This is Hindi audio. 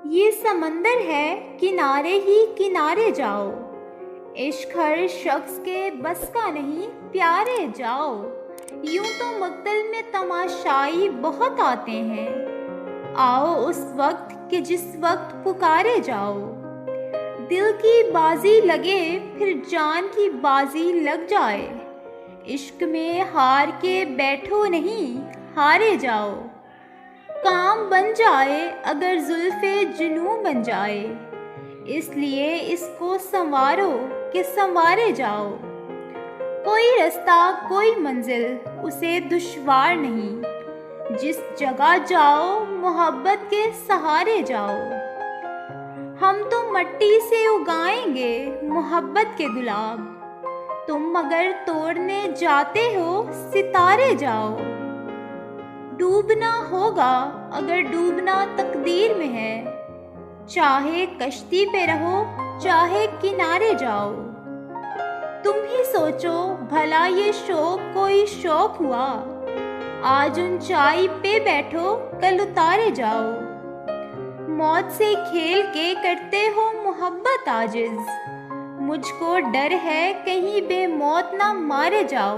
ये समंदर है, किनारे ही किनारे जाओ। इश्क हर शख्स के बस का नहीं, प्यारे जाओ। यूं तो मक्तल में तमाशाई बहुत आते हैं, आओ उस वक्त के जिस वक्त पुकारे जाओ। दिल की बाजी लगे फिर जान की बाजी लग जाए। इश्क में हार के बैठो नहीं, हारे जाओ। काम बन जाए अगर जुल्फे जुनू बन जाए, इसलिए इसको संवारो कि संवारे जाओ। कोई रास्ता कोई मंजिल उसे दुश्वार नहीं, जिस जगह जाओ मोहब्बत के सहारे जाओ। हम तो मट्टी से उगाएंगे मोहब्बत के गुलाब, तुम मगर तोड़ने जाते हो सितारे जाओ। डूबना होगा अगर डूबना तकदीर में है, चाहे कश्ती पे रहो चाहे किनारे जाओ। तुम ही सोचो भला ये शौक कोई शौक हुआ, आज ऊंचाई पे बैठो कल उतारे जाओ। मौत से खेल के करते हो मोहब्बत आजिज, मुझको डर है कहीं बेमौत ना मारे जाओ।